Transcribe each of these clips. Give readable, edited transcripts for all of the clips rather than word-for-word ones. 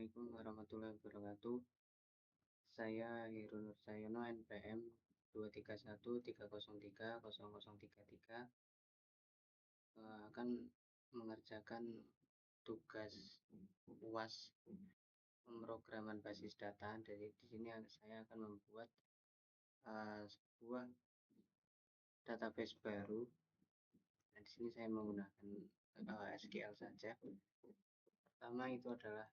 Assalamualaikum warahmatullahi wabarakatuh. Saya Heru Nur Sayono, NPM 231303033 akan mengerjakan tugas UAS pemrograman basis data. Dari di sini saya akan membuat sebuah database baru. Dan di sini saya menggunakan SQL saja. Pertama itu adalah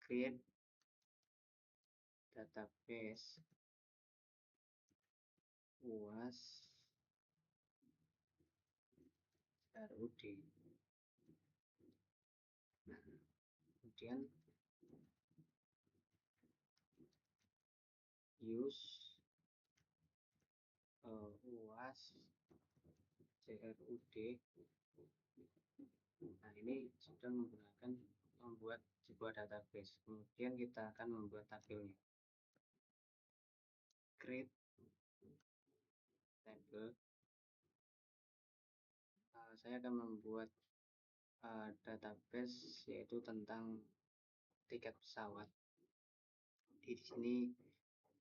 create database UAS RUD. Nah, kemudian use UAS CRUD. Nah, ini sudah menggunakan membuat sebuah database. Kemudian kita akan membuat tabelnya. Create table. Saya akan membuat database yaitu tentang tiket pesawat. Di sini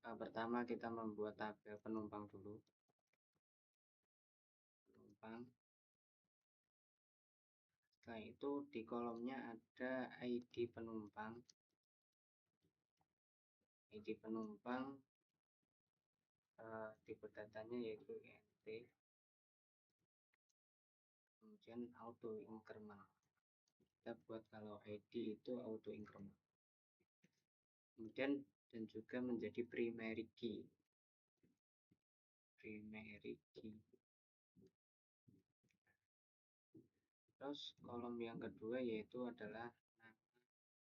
pertama kita membuat tabel penumpang dulu. Penumpang. Setelah itu di kolomnya ada ID penumpang. ID penumpang tipe datanya yaitu INT. Kemudian auto increment. Kita buat kalau ID itu auto increment. Kemudian dan juga menjadi primary key. Terus kolom yang kedua yaitu adalah nama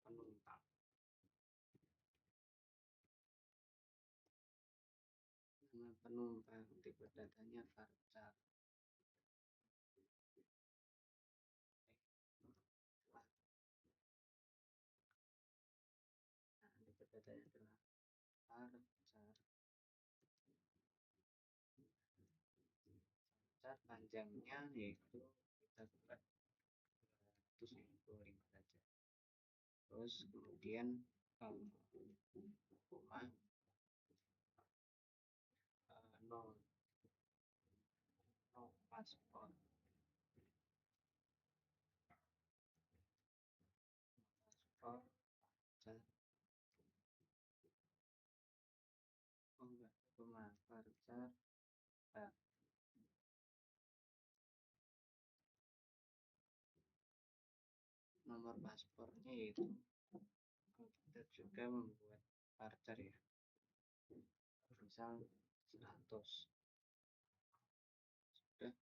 penumpang. Nama penumpang tipe datanya varchar. Nah, tipe datanya adalah varchar. Panjangnya yaitu kita buat 255 saja. Terus kemudian koma no paspor. Varchar. Nomor paspornya yaitu kita juga membuat varchar ya, misal 100. Sudah,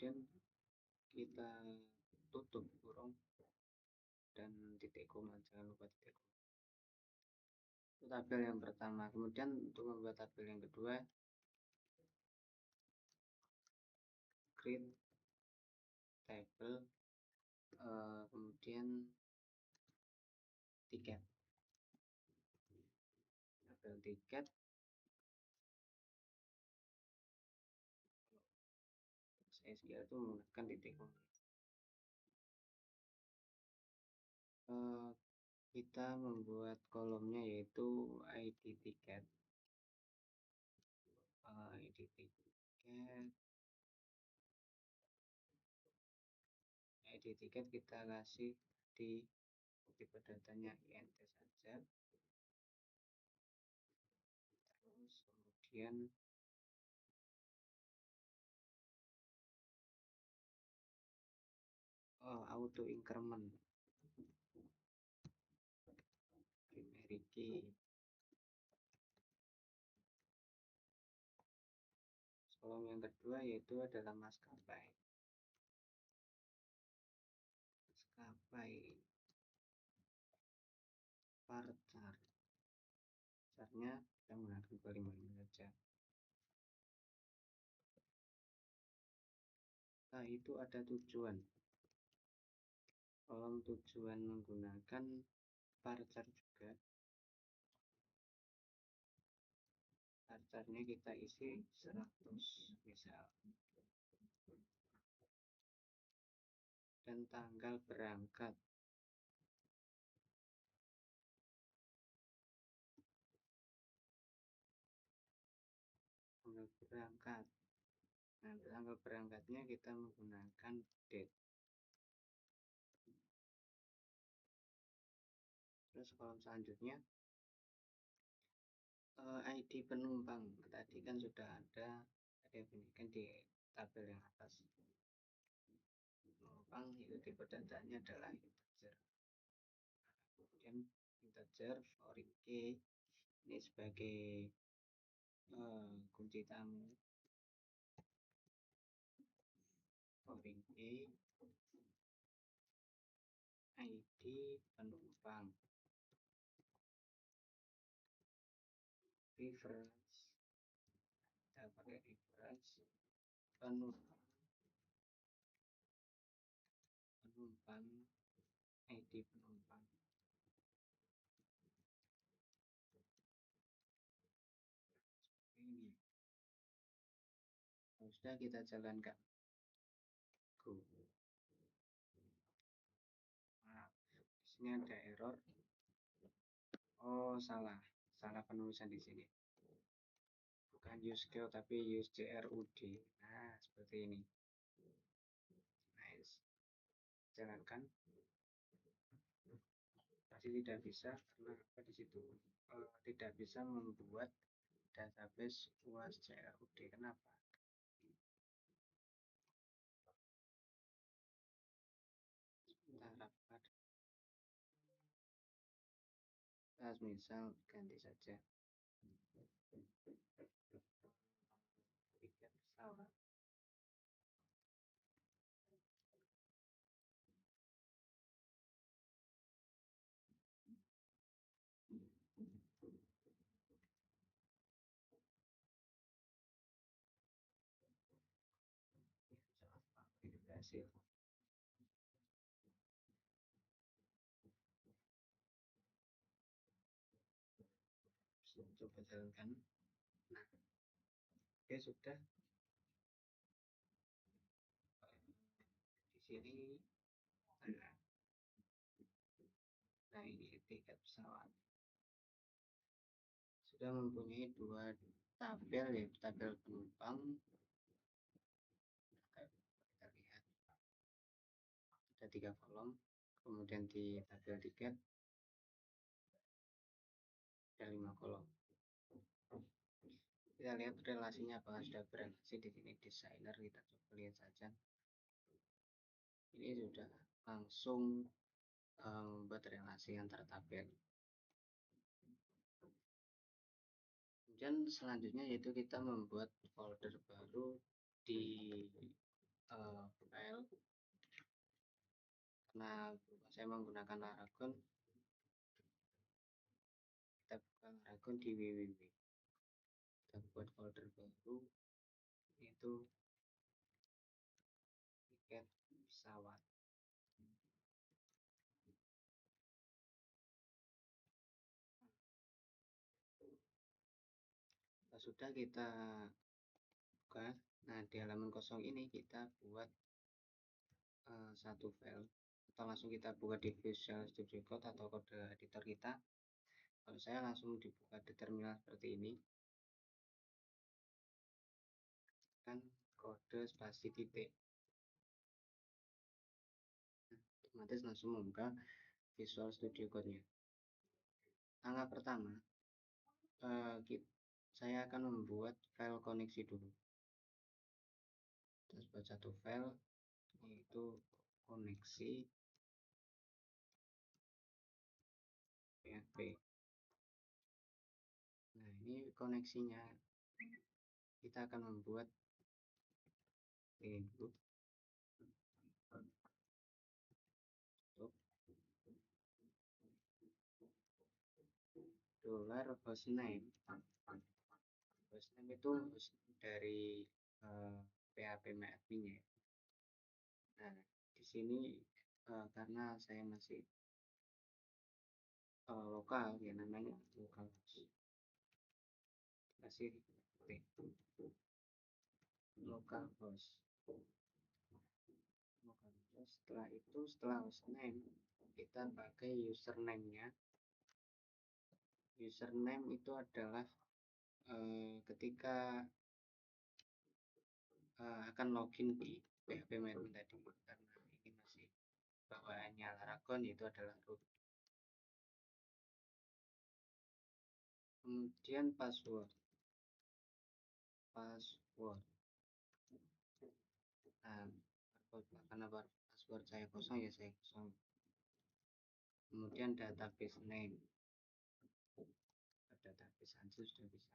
dan kita tutup kurung dan titik koma, jangan lupa titik koma. Itu tabel yang pertama. Kemudian untuk membuat tabel yang kedua, create table, kemudian tiket. Tabel tiket. SQL itu menggunakan titik koma. Kita membuat kolomnya yaitu ID tiket. ID tiket kita kasih di tipe datanya INT saja. Terus kemudian auto increment, primary key. Kolom yang kedua yaitu adalah maskapai. Varchar. Varcharnya kita menggunakan 255 saja. Setelah itu ada tujuan. Kolom tujuan menggunakan varchar juga. Varcharnya kita isi 100 misal. Dan tanggal berangkat tanggal berangkat. Nah, tanggal berangkatnya kita menggunakan date. Terus kolom selanjutnya ID penumpang. Tadi kan sudah ada definisikan di tabel yang atas. Penumpang itu tipe datanya adalah integer. Kemudian integer foreign key ini sebagai kunci tamu. Foreign key ID penumpang. Reference, kita pakai reference penumpang ID penumpang. Ini sudah kita jalankan. Go. Nah, di sini ada error. Oh, salah penulisan di sini. Bukan use scale tapi use CRUD. Nah, seperti ini. Nice. Jalankan. Pasti tidak bisa karena apa di situ? Tidak bisa membuat database UAS CRUD. Kenapa? Sebentar, misal ganti saja tiket pesawat. Ini berhasil. Coba jalankan. Nah, oke, sudah. Di sini nah ini tiket pesawat sudah mempunyai dua tabel, yaitu tabel penumpang. Kita lihat ada 3 kolom, kemudian di tabel tiket ada 5 kolom. Kita lihat relasinya apakah sudah berelasi. Di sini desainer, kita coba lihat saja. Ini sudah langsung membuat relasi antar tabel. Kemudian selanjutnya yaitu kita membuat folder baru di file. Karena saya menggunakan Aragon, kita buka Aragon di www. Kita buat folder baru yaitu tiket pesawat. Sudah kita buka. Nah, di halaman kosong ini kita buat satu file, atau langsung kita buka di Visual Studio Code atau kode editor kita. Kalau saya langsung dibuka di terminal seperti ini, kan kode spasi titik, otomatis langsung membuka Visual Studio Code-nya. Langkah pertama, saya akan membuat file koneksi dulu. Terus buat satu file yaitu koneksi PHP. Nah, ini koneksinya. Kita akan membuat ini dulu. $hostname. Hostname itu host dari PHP MyAdmin-nya. Nah, di sini karena saya masih lokal, ya namanya localhost. Kasih localhost. Setelah itu, setelah hostname, kita pakai username-nya. Username itu adalah ketika akan login di PHP Maven tadi, karena ini masih bawaannya Laragon, yaitu adalah root. Kemudian password. Nah, karena password saya kosong, ya saya kosong. Kemudian database name, database aja sudah bisa.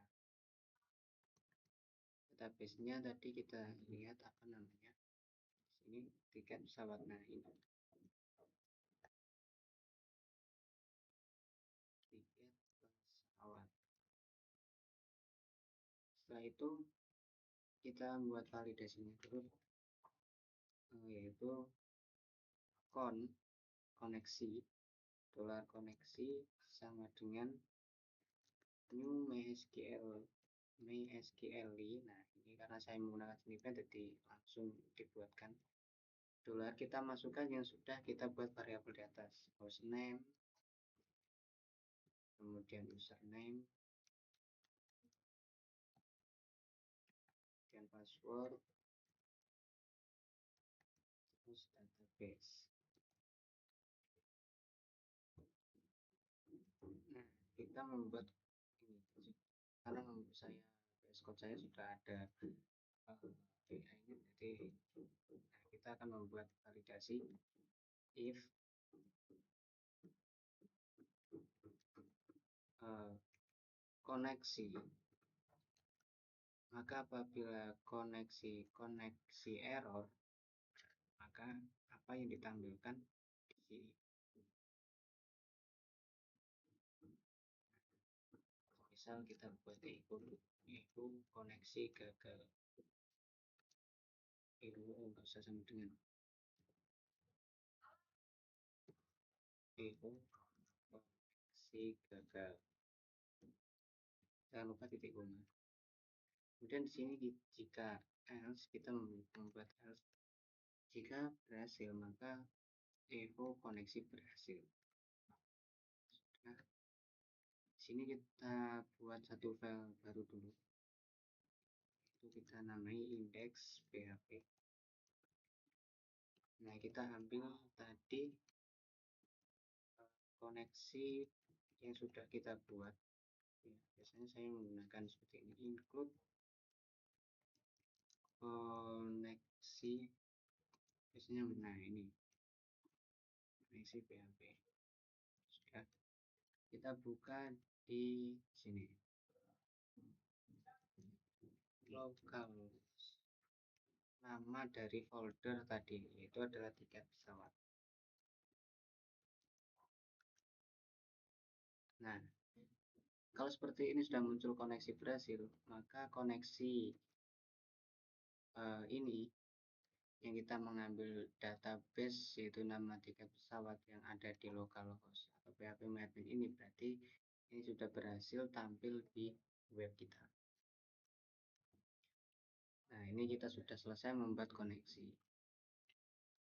Database-nya tadi kita lihat apa namanya, ini tiket pesawat. Nah, ini tiket pesawat. Setelah itu kita buat validasinya dulu, yaitu koneksi koneksi sama dengan new MySQL. Nah, ini karena saya menggunakan snippet, jadi langsung dibuatkan. Kita masukkan yang sudah kita buat variabel di atas, hostname, kemudian username, dan password, terus database. Nah, kita membuat ini karena saya VS Code saya sudah ada AI ini, jadi kita akan membuat validasi if koneksi, maka apabila koneksi error, maka apa yang ditampilkan di sini. Misal kita buat echo koneksi gagal, itu enggak usah sama dengan echo koneksi gagal, jangan lupa titik koma. Kemudian di sini jika else, kita membuat else, jika berhasil maka echo koneksi berhasil. Nah, di sini kita buat satu file baru dulu, itu kita namai index.php. Nah, kita ambil tadi koneksi yang sudah kita buat, ya, biasanya saya menggunakan seperti ini, include koneksi, biasanya nah ini koneksi PHP. Sudah kita buka di sini, lokal, nama dari folder tadi itu adalah tiket pesawat. Nah, kalau seperti ini sudah muncul koneksi berhasil, maka koneksi ini yang kita mengambil database, yaitu nama tiket pesawat yang ada di localhost atau PHP Maven ini, berarti ini sudah berhasil tampil di web kita. Nah, ini kita sudah selesai membuat koneksi.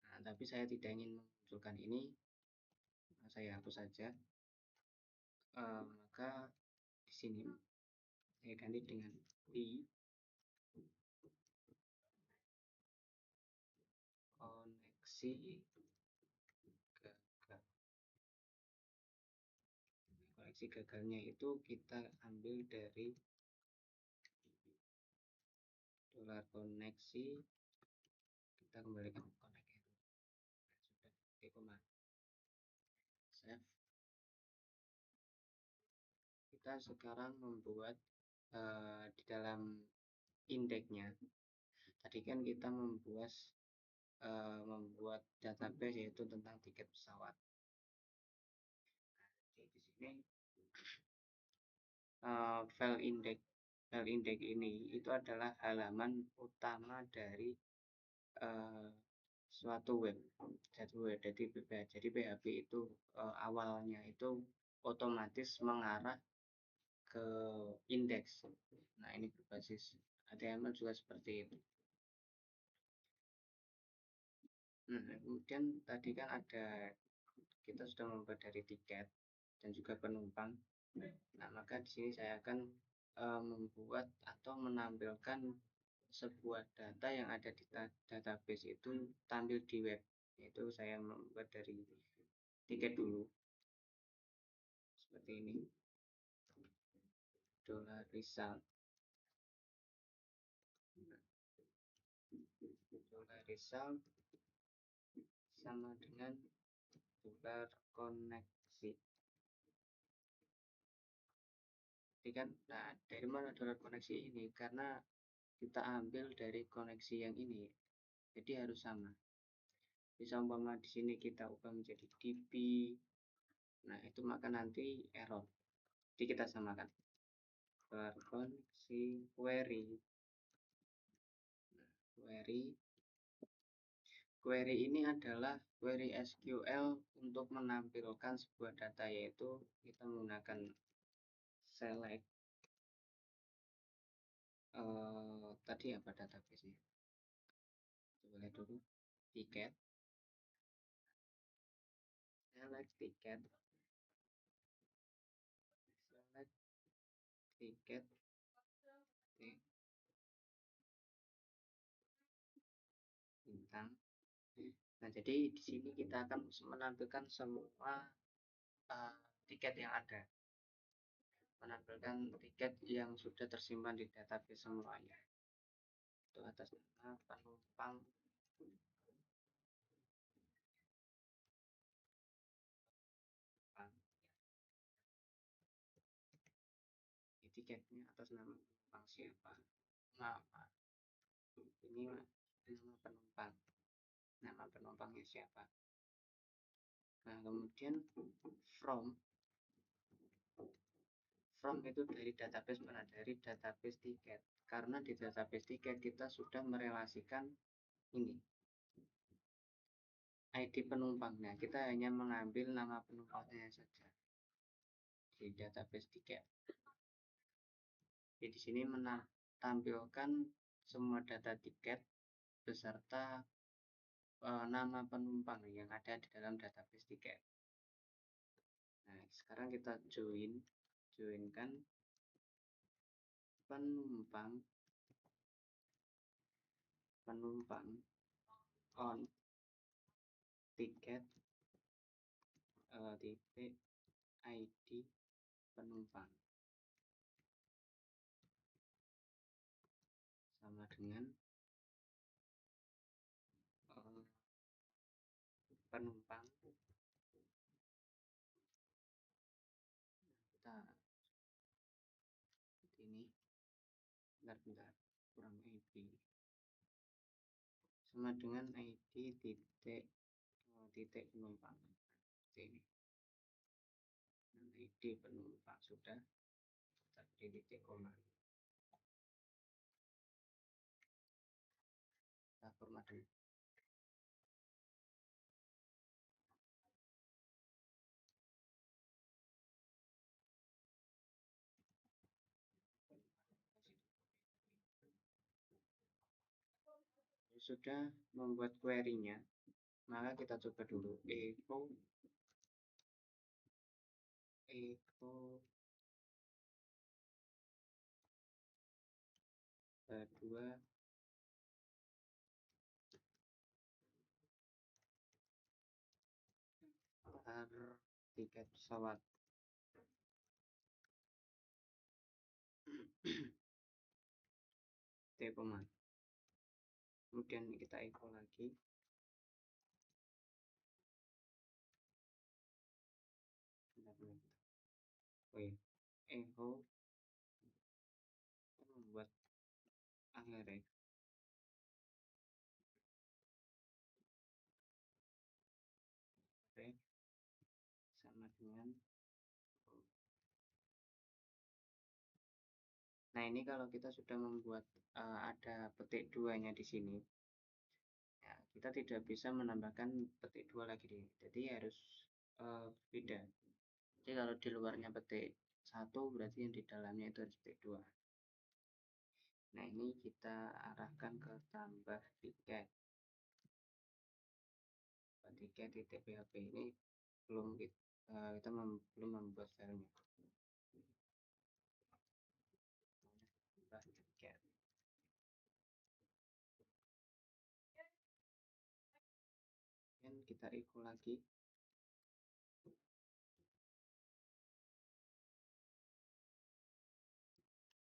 Nah, tapi saya tidak ingin memunculkan ini, saya hapus saja. Maka di sini saya ganti dengan di koneksi gagal. Koneksi gagalnya itu kita ambil dari $koneksi, kita kembalikan connect error. Sudah koma, save. Kita sekarang membuat di dalam indeksnya, tadi kan kita membuat database, yaitu tentang tiket pesawat. Nah, di sini file index ini itu adalah halaman utama dari suatu web. Jadi PHP itu awalnya itu otomatis mengarah ke indeks. Nah, ini berbasis HTML juga seperti itu. Nah, kemudian tadi kan kita sudah membuat dari tiket dan juga penumpang. Nah, maka di sini saya akan membuat atau menampilkan sebuah data yang ada di database itu tampil di web, yaitu saya membuat dari tiket dulu seperti ini, $result sama dengan $koneksi. Jadi kan, nah dari mana $koneksi ini? Karena kita ambil dari koneksi yang ini, jadi harus sama. Bisa umpama di sini kita ubah menjadi db, nah itu maka nanti error. Jadi kita samakan koneksi query. Query ini adalah query SQL untuk menampilkan sebuah data, yaitu kita menggunakan select tadi apa database-nya? Coba lihat dulu, tiket, select tiket, bintang. Nah, jadi di sini kita akan menampilkan semua tiket yang ada, menampilkan tiket yang sudah tersimpan di database semuanya. Itu atas nama penumpang tiketnya atas nama penumpang siapa, nama ini nama penumpangnya siapa. Nah, kemudian from itu dari database mana? Dari database tiket. Karena di database tiket kita sudah merelasikan ini ID penumpangnya, kita hanya mengambil nama penumpangnya saja di database tiket. Jadi di sini menampilkan semua data tiket beserta nama penumpang yang ada di dalam database tiket. Nah, sekarang kita joinkan penumpang on tiket titik ID penumpang sama dengan penumpang. Kita ini bentar kurang ID sama dengan ID titik penumpang seperti ini. ID penumpang sudah di titik koma. Kita format dulu. Sudah membuat query-nya, maka kita coba dulu echo kedua tiket pesawat. Kemudian kita echo lagi. Echo membuat akhirnya sama dengan. Nah, ini kalau kita sudah membuat ada petik 2-nya di sini, ya, kita tidak bisa menambahkan petik 2 lagi nih. Jadi harus beda. Jadi kalau di luarnya petik 1, berarti yang di dalamnya itu harus petik 2. Nah, ini kita arahkan ke tambah tiket titik php. Ini belum kita belum membuat filenya. Tambah tiket. kita echo lagi.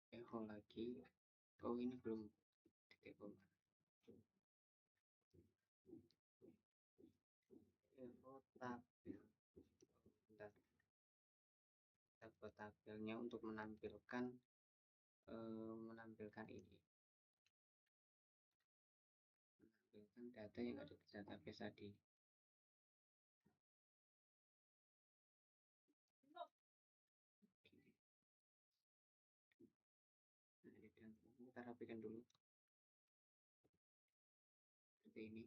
Echo lagi. Oh, ini belum titik koma. Echo tabel. Bentar. Kita buat tabelnya untuk menampilkan ini. Menampilkan data yang ada di database tadi. Kita rapikan dulu seperti ini.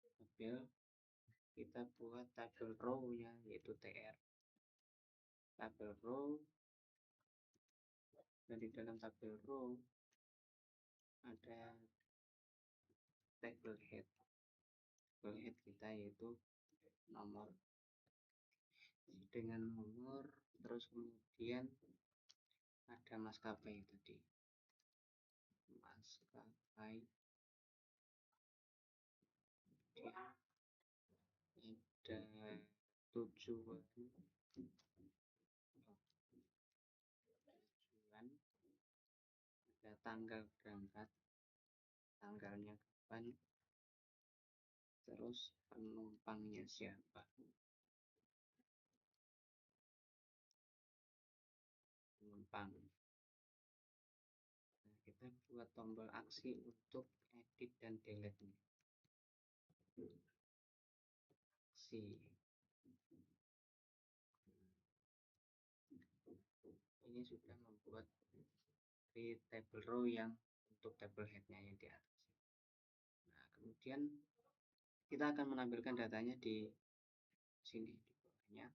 Tabel, kita buat tabel row nya, yaitu tr. Tabel row, dan di dalam tabel row ada table head. Table head kita yaitu nomor, dengan nomor, terus kemudian ada maskapai tadi, maskapai, kemudian ada tujuan, ada tanggal berangkat, tanggalnya kapan, terus penumpangnya siapa, penumpang. Nah, kita buat tombol aksi untuk edit dan delete nya. Aksi. Ini sudah membuat di table row yang untuk table headnya yang di atas. Nah, kemudian kita akan menampilkan datanya di sini di bawahnya.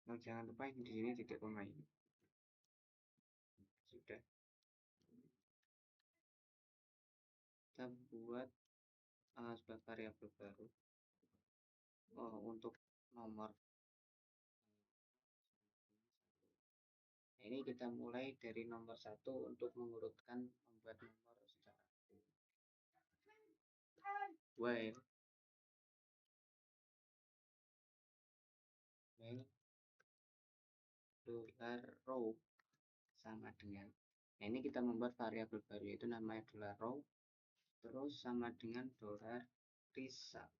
Nah, jangan lupa di sini titik koma ini. Sudah. Kita buat sebuah variabel baru untuk nomor. Nah, ini kita mulai dari nomor 1 untuk mengurutkan membuat nomor secara while dollar row sama dengan, nah ini kita membuat variabel baru yaitu namanya dollar row, terus sama dengan dollar result,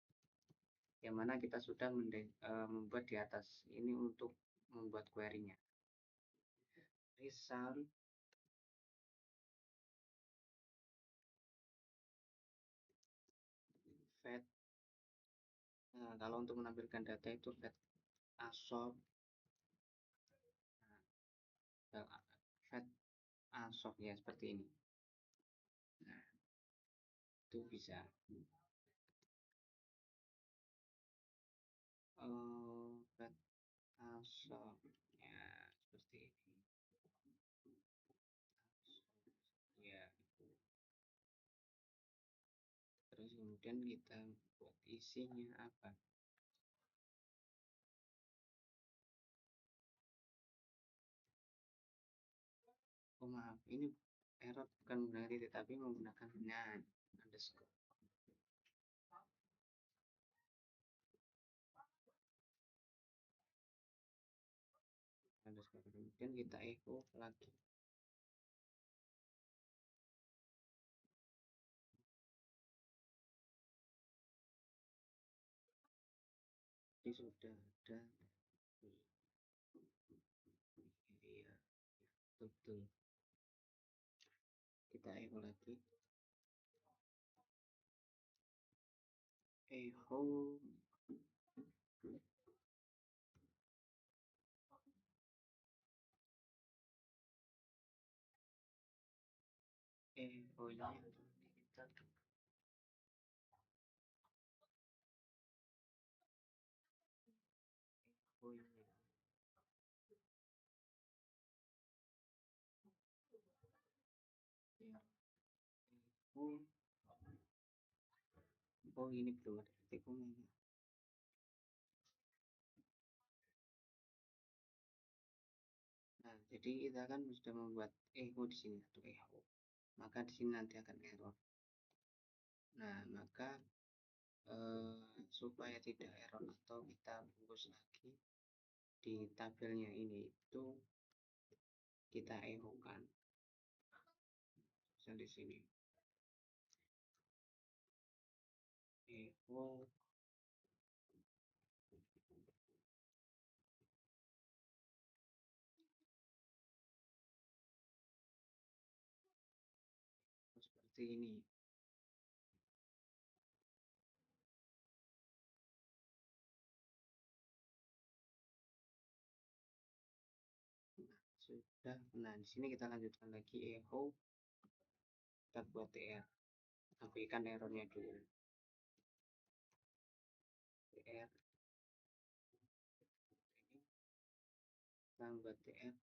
yang mana kita sudah membuat di atas ini untuk membuat query-nya. Result fed, kalau untuk menampilkan data itu fed assorb, fed assorb ya seperti ini. Nah, itu bisa fed assorb ya seperti ini ya. Terus kemudian kita buat isinya apa. Oh maaf, ini error bukan menggunakan titik tapi menggunakan underscore. Kemudian kita echo lagi. Ini sudah ada ya, betul. Kita echo lagi. Echo echo-nya kita oh ini belum ada titik komanya. Nah, Jadi kita kan sudah membuat echo di sini atau echo, maka di sini nanti akan error. Nah, maka supaya tidak error atau kita bungkus lagi di tabelnya ini itu kita echo kan di sini echo seperti ini. Sudah. Nah, di sini kita lanjutkan lagi echo, kita buat tr, abaikan errornya dulu. Tr ini kita buat tr,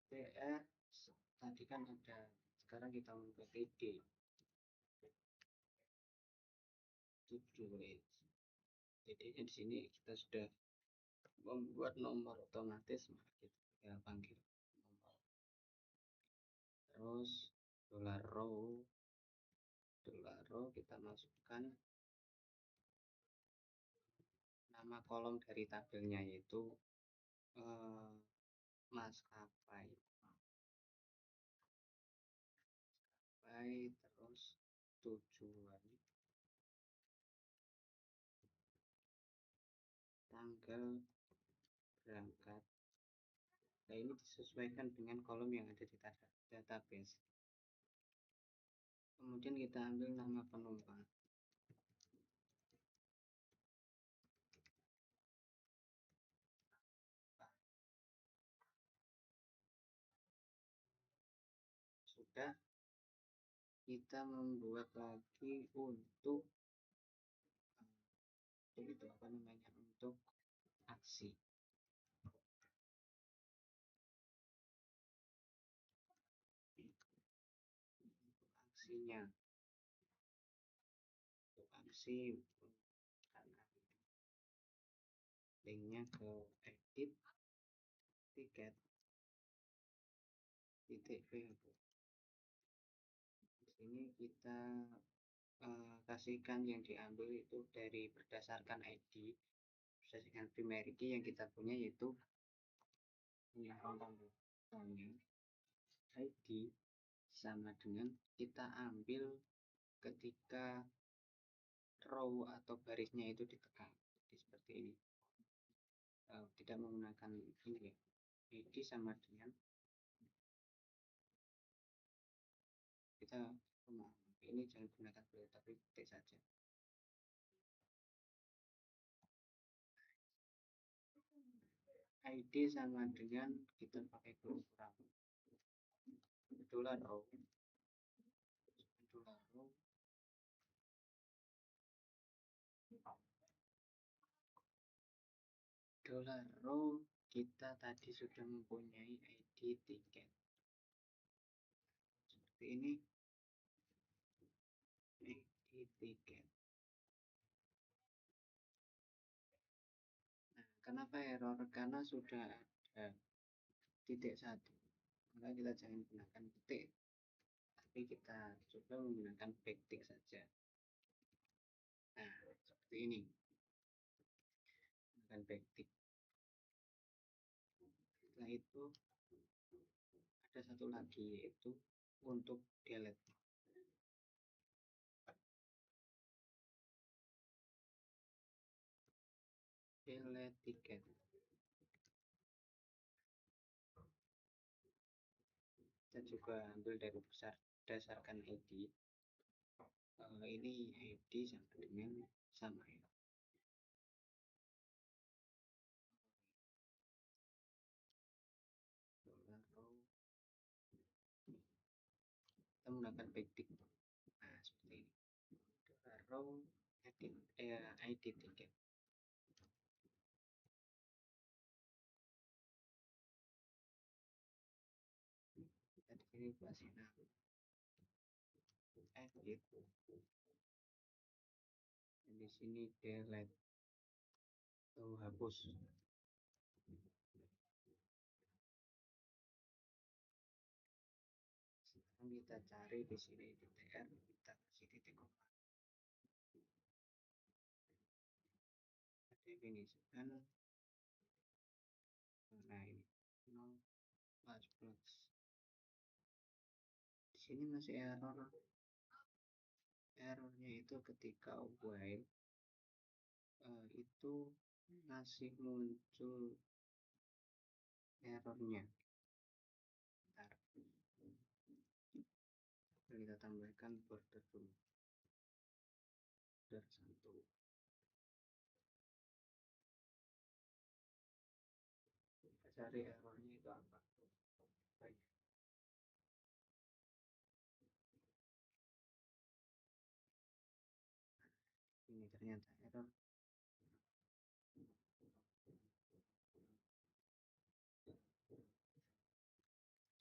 tr tadi kan ada, sekarang kita membuat td td nya di sini kita sudah membuat nomor otomatis, maka kita tinggal panggil nomor. Terus $row kita masukkan nama kolom dari tabelnya, yaitu maskapai, terus tujuan, tanggal berangkat. Nah, ini disesuaikan dengan kolom yang ada di database. Kemudian kita ambil nama penumpang. Sudah, kita membuat lagi untuk itu apa namanya, untuk aksi. Aksinya, untuk aksi linknya ke edit tiket titik php. Di sini kita kasihkan yang diambil itu dari berdasarkan ID, berdasarkan primary key yang kita punya, yaitu punya komponennya ID sama dengan kita ambil ketika row atau barisnya itu ditekan. Jadi seperti ini, tidak menggunakan ini ya, ID sama dengan kita ini jangan gunakan beliau, tapi ketik saja ID sama dengan kita pakai kurung $row $row kita tadi sudah mempunyai ID tiket seperti ini, ID tiket. Nah, kenapa error? Karena sudah ada titik satu, maka kita jangan gunakan titik, tapi kita coba menggunakan backtick saja. Nah, seperti ini, menggunakan backtick. Setelah itu ada satu lagi, yaitu untuk delete. Delete tiket. Kita juga ambil dari berdasarkan ID. Ini ID sama dengan sama ya. Kita menggunakan backtick. Nah, seperti ini. $row ID tiket. Kita di sini kasih nama edit di sini delete atau hapus. Sekarang kita cari di sini di tr, kita kasih titik koma. Definisikan, nah ini 0 plus. Di sini masih error. Errornya itu ketika while itu masih muncul errornya. Bentar. Kita tambahkan border dulu, border 1. Kita cari errornya itu apa. Baik. Ini ternyata error.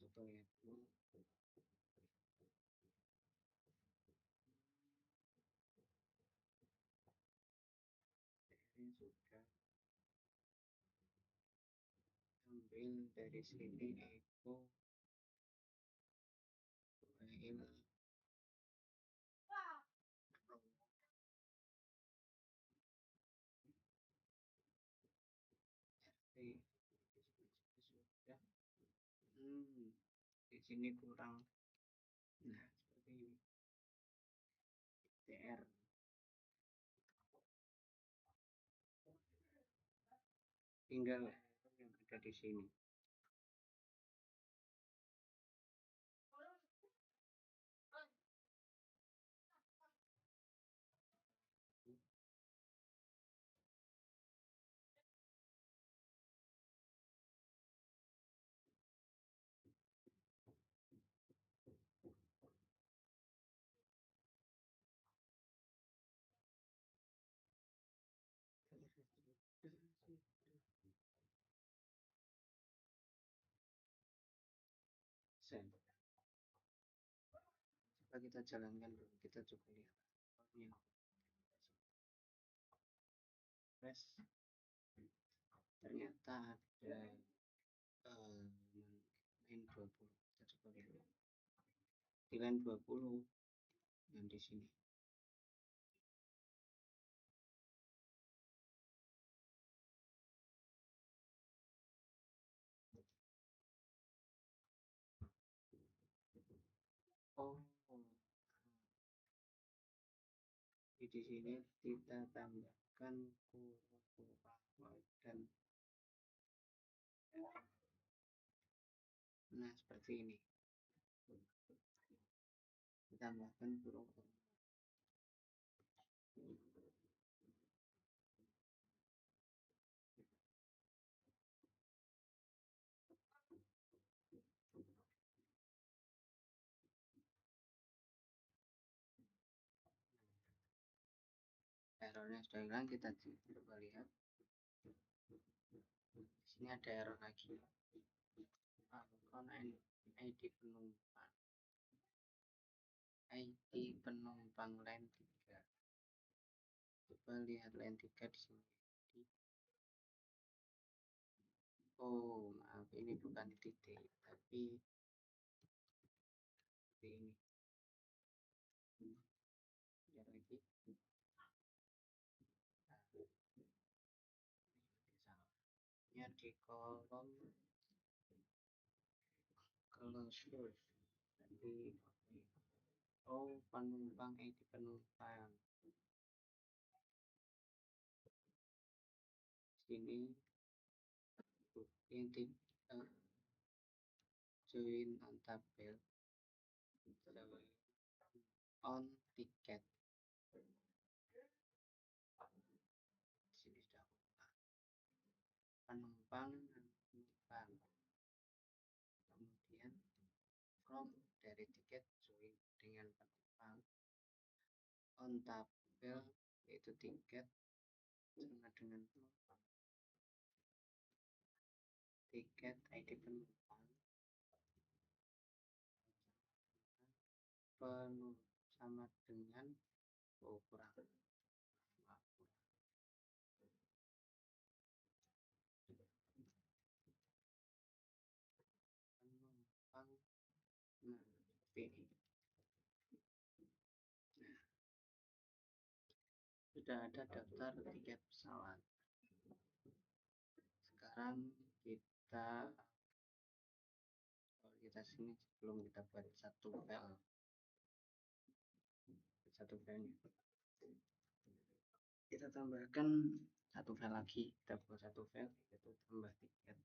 Coba lihat dulu. Ini sudah ambil dari sini echo while sudah. Di sini kurang. Nah, seperti ini. TR. Tinggal yang ada di sini. Coba kita jalankan dulu, kita coba lihat ini press, ternyata ada line 20. Kita coba lihat di line 20 yang di sini. Oh, di sini kita tambahkan kurang dan nah seperti ini. Tambahkan kurang. Errornya sudah hilang, kita coba lihat. Di sini ada error lagi. Akun ID penumpang. ID penumpang line 3. Coba lihat line 3 di sini. Oh, maaf, ini bukan titik, tapi ini. Lihat lagi. Nah, di kolom closure. Jadi, oh, penumpang ID penumpang. Sini yang join on tabel on tiket. Sini sudah penumpang kemudian from dari tiket join dengan penumpang on tabel yaitu tiket sama dengan penumpang, tiket ID penumpang sama dengan kurang sudah ada daftar tiket pesawat. Sekarang kita sini sebelum kita buat satu file kita tambahkan satu file lagi, kita buat satu file yaitu tambah tiket.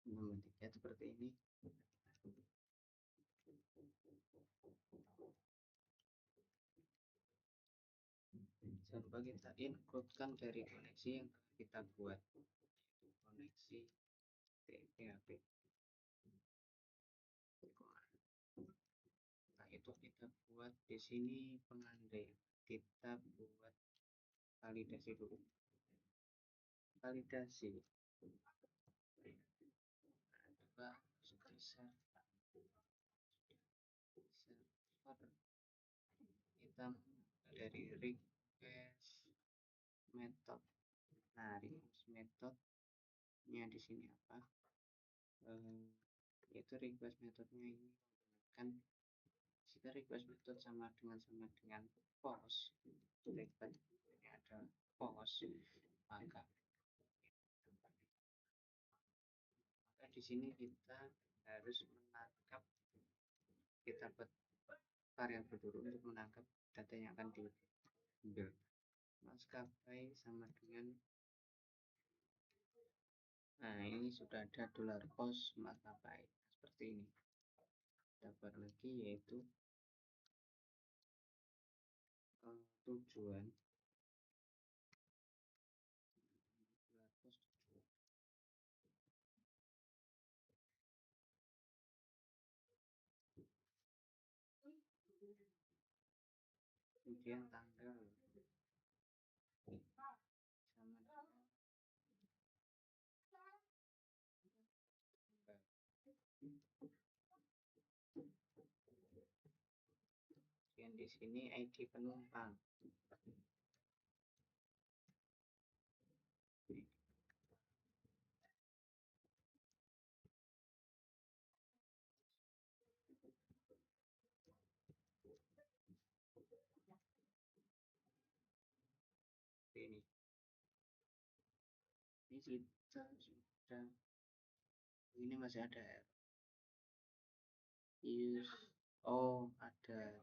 Tambah tiket seperti ini. Jangan lupa kita include-kan dari koneksi yang kita buat, koneksi TPHP. Nah, itu kita buat di sini pengandai. Kita buat validasi dulu. Validasi adalah server. Kita dari request method. Nah, request methodnya di sini apa? Yaitu request methodnya ini menggunakan jika request method sama dengan post, request ini ada post, maka di sini kita harus menangkap, kita buat variabel dulu untuk menangkap data yang akan diambil. Maskapai sama dengan, nah ini sudah ada $post maskapai seperti ini. Kita buat lagi yaitu tujuan. Kemudian tanggal sama kemudian di sini ID penumpang. Ini kita sudah, ini masih ada use, oh ada,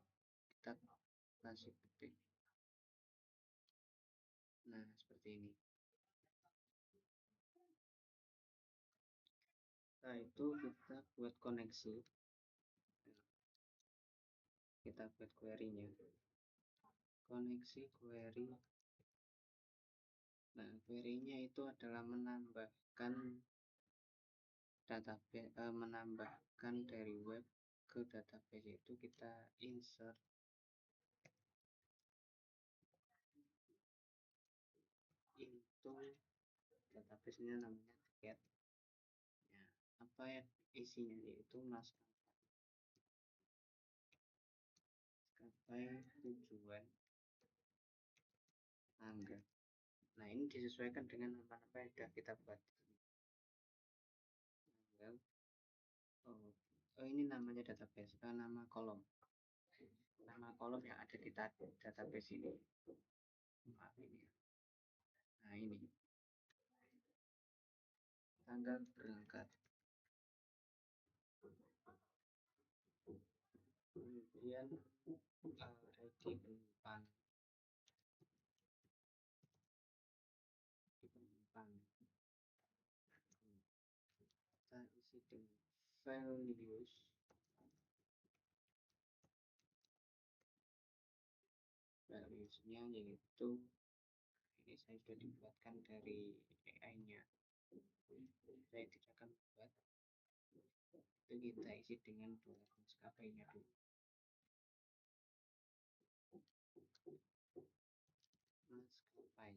kita kasih ketik. Nah seperti ini. Setelah itu kita buat koneksi, kita buat query-nya, koneksi query. Nah query-nya itu adalah menambahkan database, menambahkan dari web ke database, itu kita insert into database-nya namanya tiket. Ya, apa ya isinya, yaitu maskapai tujuan tanggal. Nah ini disesuaikan dengan nama-nama yang sudah kita buat. Tanggal, oh ini namanya database, nama kolom yang ada di database ini. Maaf ini. Nah ini tanggal berangkat, kemudian ID penumpang, kita isi dengan values-nya, yaitu ini saya sudah dibuatkan dari AI-nya, saya tidak akan buat itu, kita isi dengan maskapainya dulu. Maskapai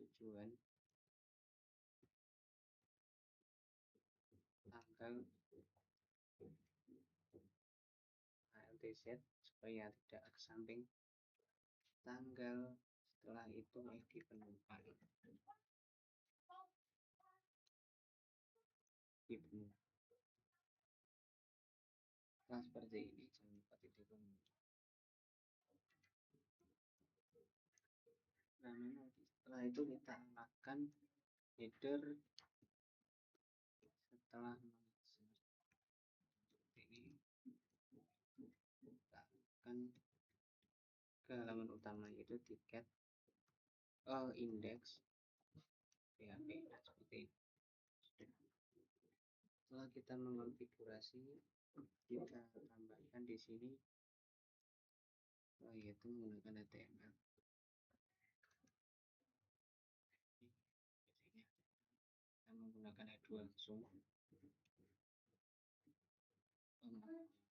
tujuan tanggal TZ supaya tidak ke samping. Tanggal, setelah itu ID penumpang. Nah, seperti ini, jangan lupa titik penumpang. Nah, setelah itu kita akan header. Setelah ini kita akan ke halaman utama, yaitu tiket index PHP seperti ini. Setelah kita mengonfigurasi, kita tambahkan di sini yaitu menggunakan HTML. Kita menggunakan H2 langsung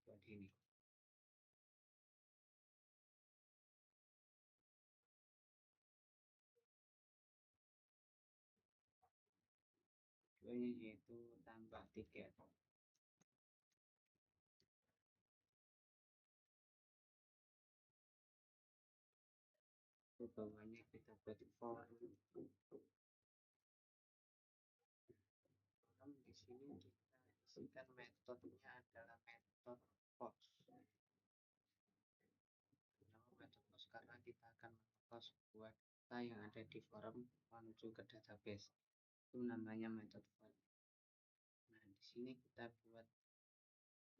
buat ini. Yaitu tambah tiket. Bawahnya kita buat form. Di sini kita isikan metodenya adalah metode post. Nama metode post karena kita akan mempost sebuah data yang ada di forum menuju ke database. Itu namanya metode form. Nah, di sini kita buat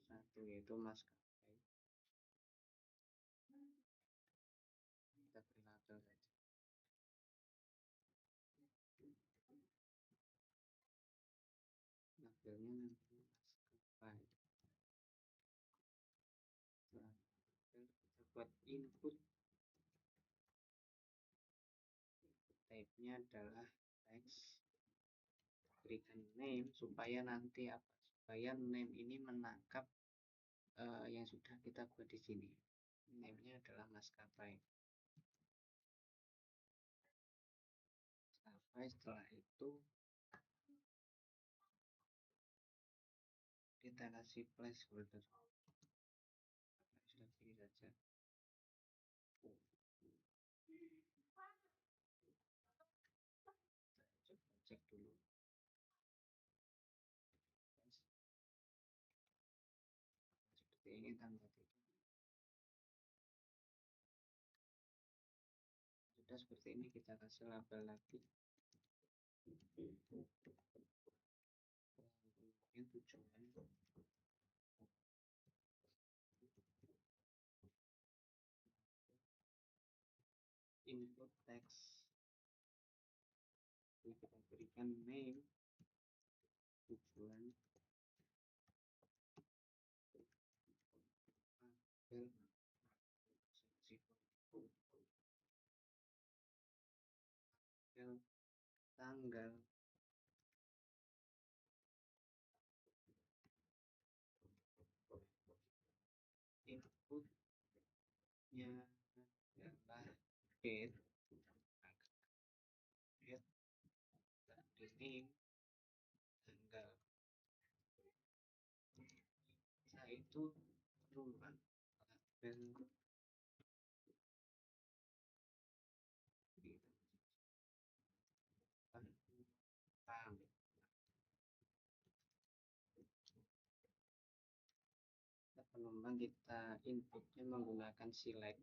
satu, yaitu maskapai. Kita beri label saja. Labelnya nanti maskapai. Setelah kita buat input. Type-nya adalah text. Berikan name supaya nanti apa? Supaya name ini menangkap yang sudah kita buat di sini. Name-nya adalah maskapai. Setelah itu kita kasih placeholder. Sudah begini saja. Coba cek dulu. Seperti ini tanggal 3. Sudah seperti ini, kita kasih label lagi. Kemudian tujuan. Input text. Kita berikan name, tujuan, tanggal, inputnya adalah date, name, tanggal. Setelah itu penumpang, label penumpang. Penumpang kita inputnya menggunakan select.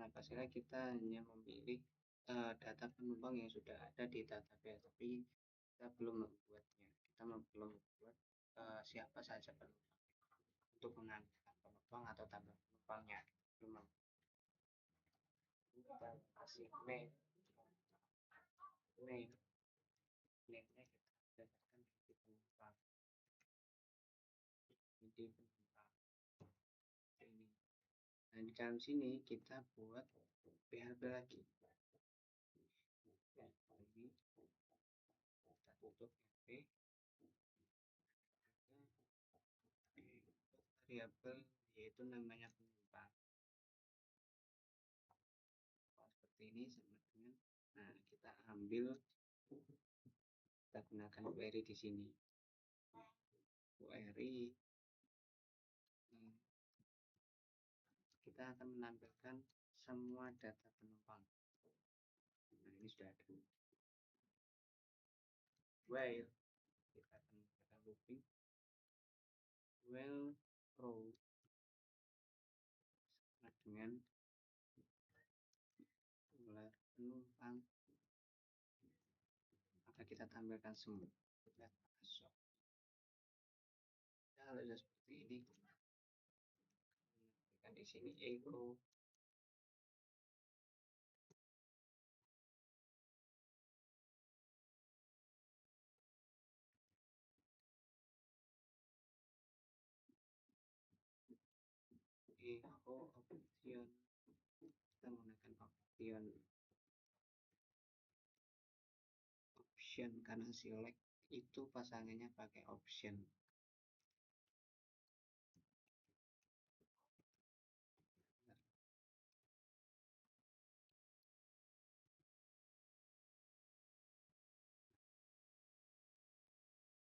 Nah, pastinya kita hanya memilih data penumpang yang sudah ada di database, tapi kita belum membuatnya. Kita belum membuat siapa saja penumpang untuk mengangkat penumpang atau tambah penumpangnya. Belum. Kita kasih name, name-nya kita berdasarkan di penumpang. Jadi penumpang ini. Nah, di dalam sini kita buat PHP lagi. Ini kita tutup PHP. Variabel yaitu namanya penumpang. Seperti ini sama dengan. Nah, kita ambil, kita gunakan query di sini. Query kita akan menampilkan semua data penumpang. Nah, ini sudah ada. While kita akan menggunakan looping, while row sama dengan jumlah penumpang, maka kita tampilkan semua data masuk. Kalau sudah seperti ini, menampilkan di sini echo, option, kita menggunakan option karena select itu pasangannya pakai option.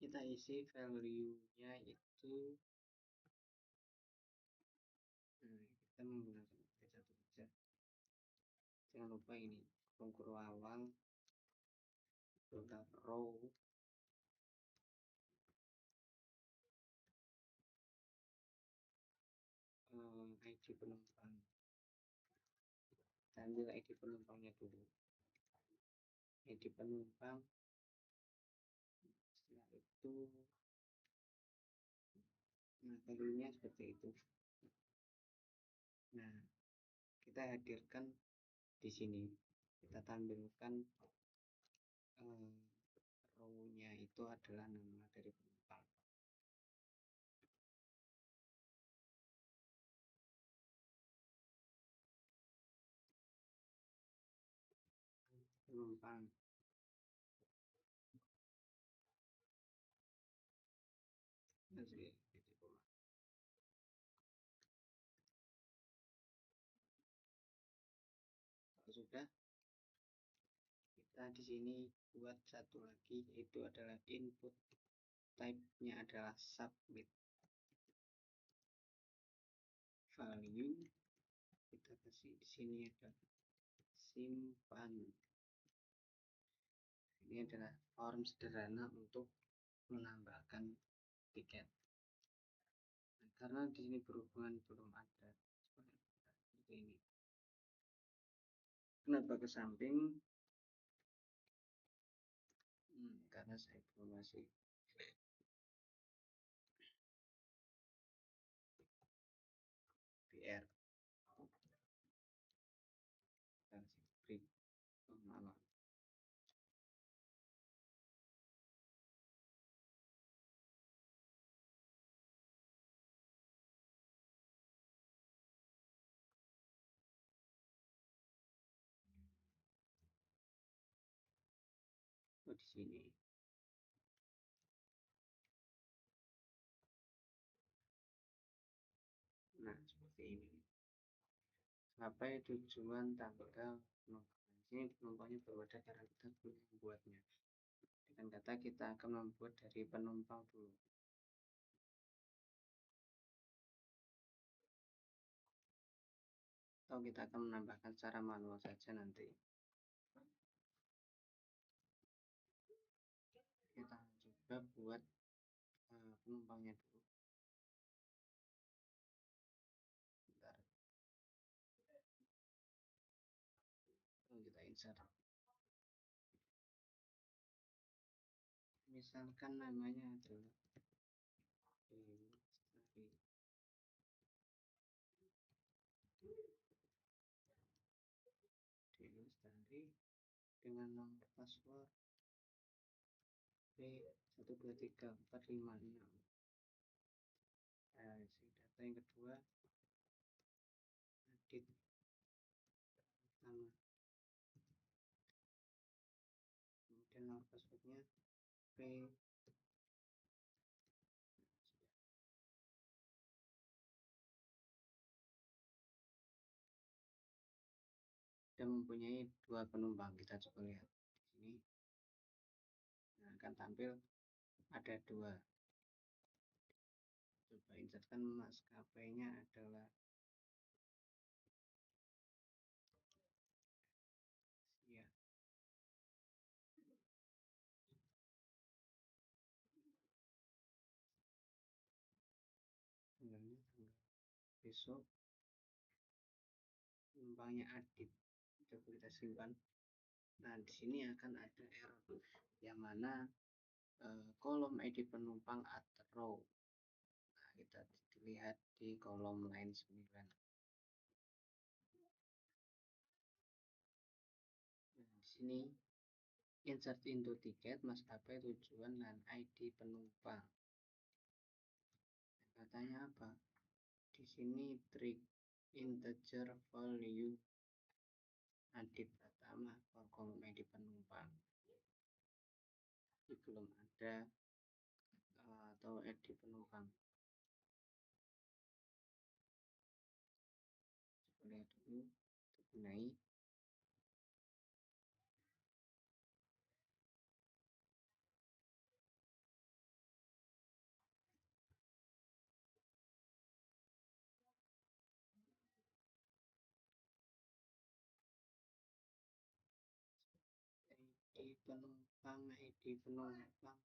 Kita isi value-nya itu kita menggunakan satu saja. Jangan lupa ini kolom awal, row, ID penumpang. Kita ambil ID penumpangnya dulu. ID penumpang. Setelah itu, nah value-nya seperti itu. Nah, kita hadirkan di sini. Kita tampilkan row-nya itu adalah nama dari penumpang. Penumpang. Kalau sudah, kita di sini buat satu lagi, itu adalah input, type-nya adalah submit. Value kita kasih di sini ada simpan. Ini adalah form sederhana untuk menambahkan tiket. Nah, karena di sini berhubungan belum ada seperti ini. Kenapa ke samping? Karena saya belum masih PR. Break. Malam. Oh, di sini. Nah, seperti ini. Sampai tujuan tanggal penumpang. Ini penumpangnya baru ada karena kita belum membuatnya. Dengan kata kita akan membuat dari penumpang dulu. Atau kita akan menambahkan secara manual saja nanti. Kita coba buat penumpangnya dulu. Bentar. Lalu kita insert. Misalkan namanya adalah Dewi Lestari. Dewi Lestari dengan nomor password B123456. Nah, data yang kedua, edit nama, kemudian nomor passwordnya P. Dan mempunyai 2 penumpang. Kita coba lihat di sini. Nah, akan tampil ada 2. Coba insertkan maskapainya adalah besok penumpangnya Adit, coba kita simpan. Nah, di sini akan ada error yang mana kolom ID penumpang atau row. Nah, kita lihat di kolom line 9. Nah, di sini insert into tiket maskapai tujuan dan ID penumpang. Katanya apa? Di sini trig integer value Adit pertama kolom ID penumpang. Ini belum ada atau ID penumpang. Lihat dulu, kita benahi. ID penumpang, ID penumpang.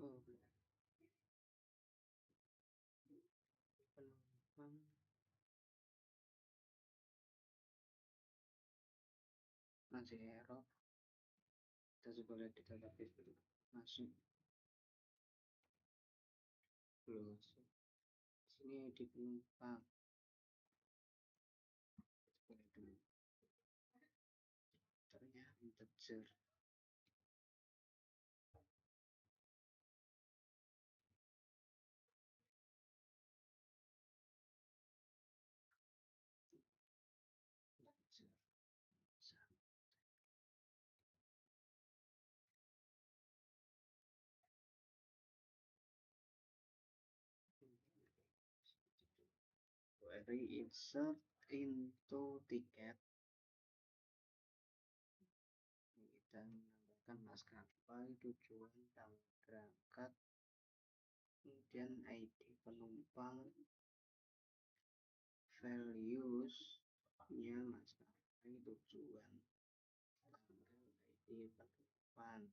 Oh, penumpang masih error. Kita coba lihat di database dulu. Masuk, belum masuk. Sini di penumpang. Coba lihat dulu. Ternyata integer. Integer. Query insert into tiket. Kita menambahkan maskapai tujuan tanggal berangkat, kemudian ID penumpang, values nya maskapai tujuan, tanggal, ID penumpang.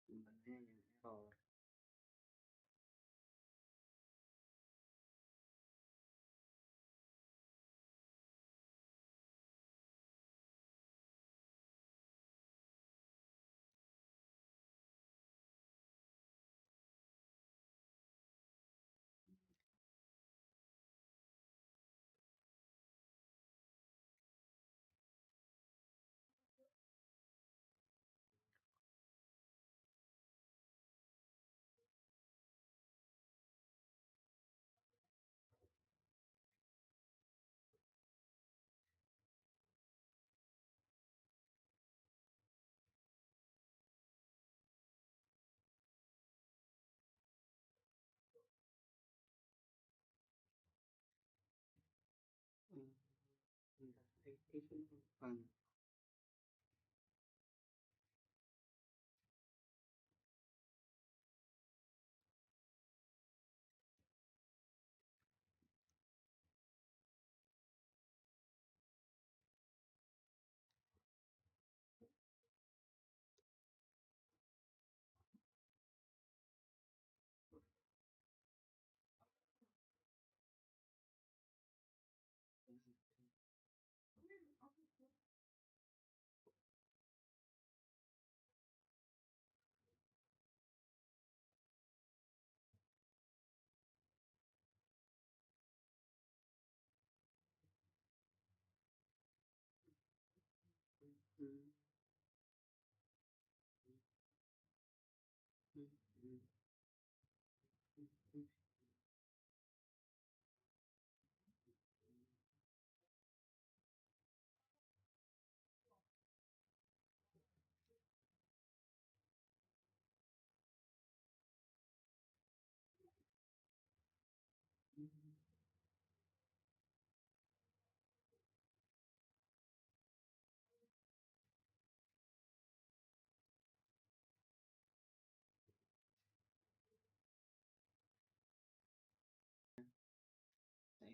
Sebenarnya yang error. ID penumpang.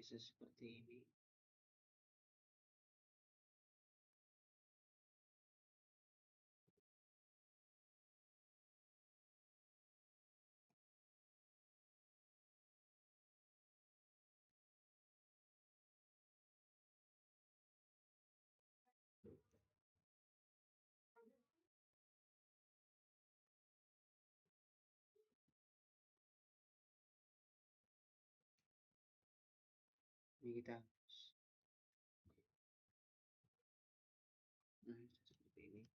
bisa seperti ini. Ini kita hapus. Seperti ini.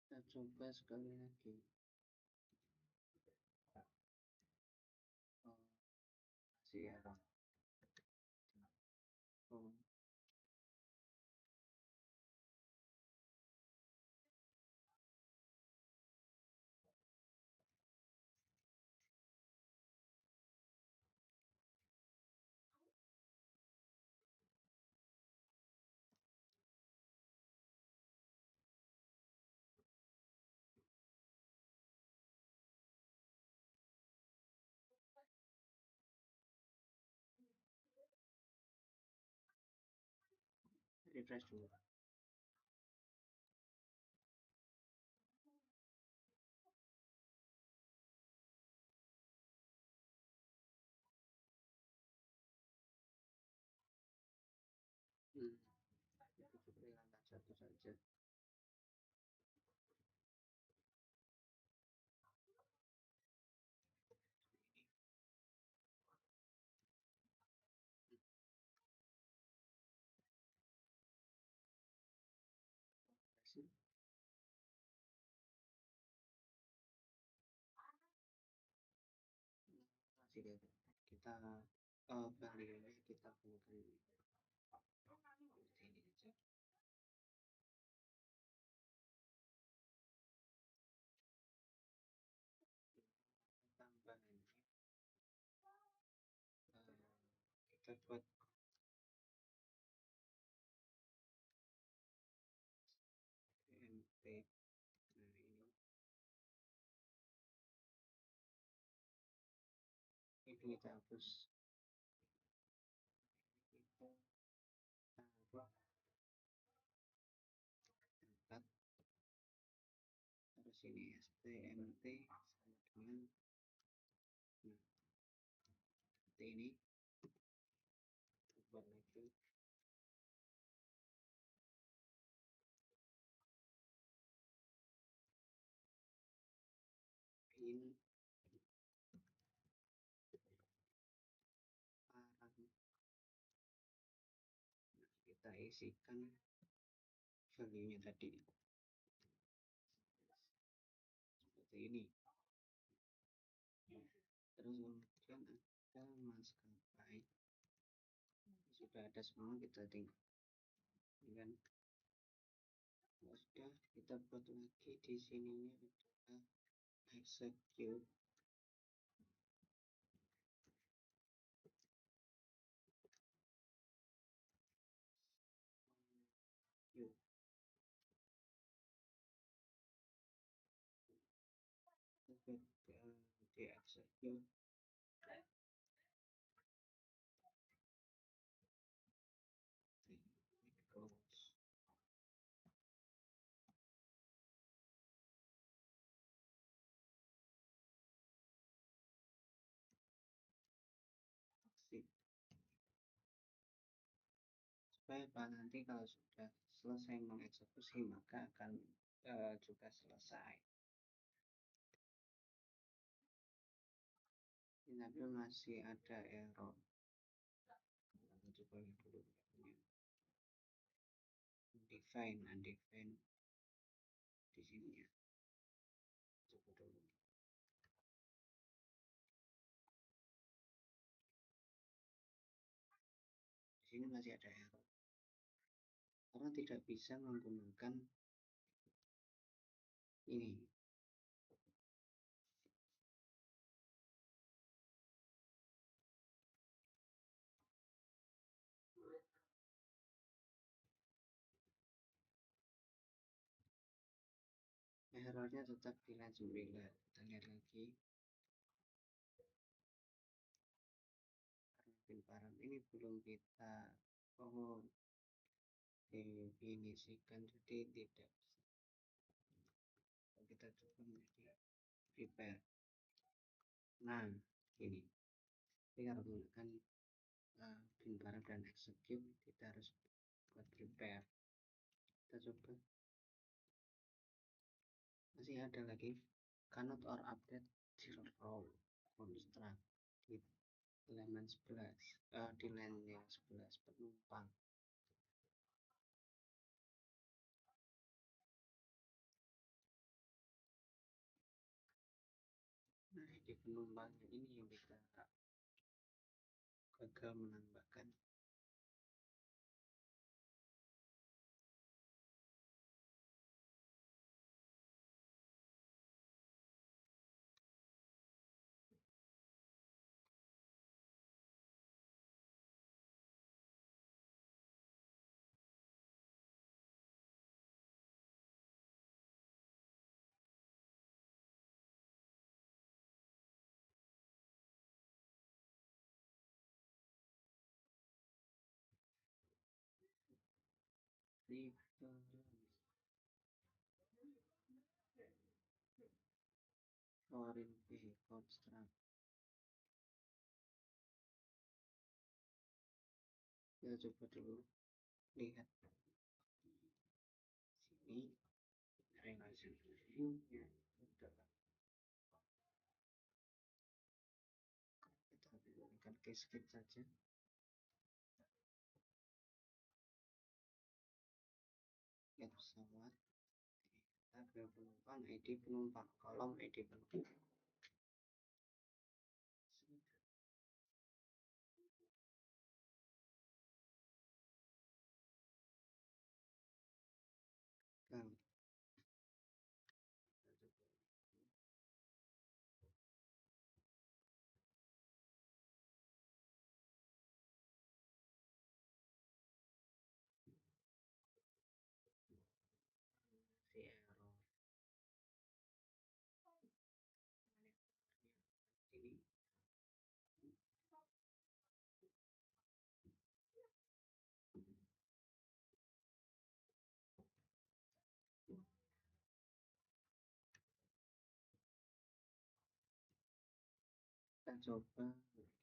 Kita coba sekali lagi. Masih error. Oh. Refresh dulu. Itu seperti langkah satu saja. Masih gagal. Kita balik lagi, kita gunakan seperti ini aja. Tambahannya kita buat PMP. Nah, ini kita hapus. Kita taruh tempat, terus ini STMT sama dengan seperti ini. Buat lagi pin parang. Kita isikan value-nya tadi seperti ini. Terus kemudian ada maskapai, sudah ada semua, kita tinggal kan. Sudah, kita buat lagi di sininya adalah execute. Yuk, di execute. Close. Supaya nanti kalau sudah selesai mengeksekusi maka akan juga selesai. Ini tapi masih ada error. Kita coba dulu undefined di sini ya. Coba dulu. Di sini masih ada error karena tidak bisa menggunakan ini. Errornya tetap di line 9. Kita lihat lagi. ini belum kita definisikan, jadi tidak bisa kita coba menjadi prepare. Nah, ini kita harus menggunakan print barang dan execute, kita harus buat prepare. Kita coba, masih ada lagi cannot or update zero row construct di halaman 11, di line yang 11 penumpang. Nah, di penumpangnya ini yang kita gagal menambahkan. Foreign vehicle construct. Kita coba dulu lihat sini relation view-nya adalah kita gunakan cascade saja. Lihat pesawat, kita ambil penumpang, ID penumpang, kolom ID penumpang. Nah, si error ini kita coba,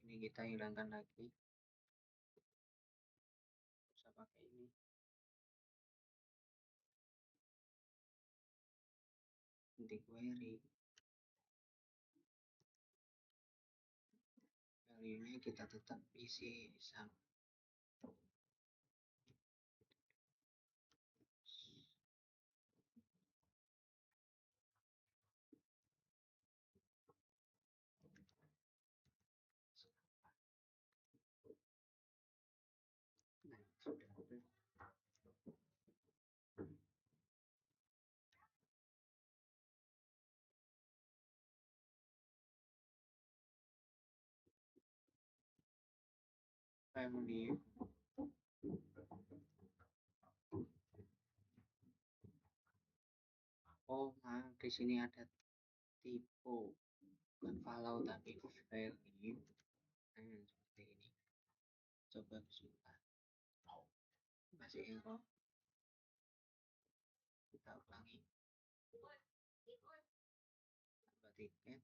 ini kita hilangkan lagi, bisa pakai ini. Nanti query value-nya kita tetap isi sama. Nah, sudah ada. Family. Oh, nah, di sini ada tipe, bukan follow tapi value. Nah, seperti ini. Coba sebentar. Masih error. Kita ulangi. Tambah tiket.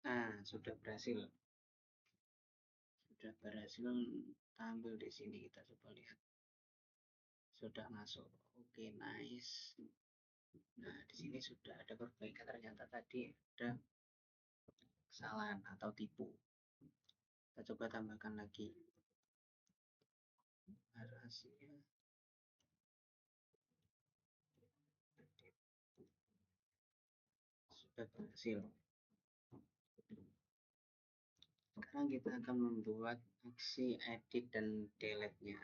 Nah, sudah berhasil. Sudah berhasil tampil di sini. Kita coba lihat. Sudah masuk. Oke, nice. Nah, di sini sudah ada perbaikan. Ternyata tadi ada kesalahan atau tipu. Kita coba tambahkan lagi. Hasilnya sudah berhasil. Sekarang kita akan membuat aksi edit dan delete-nya.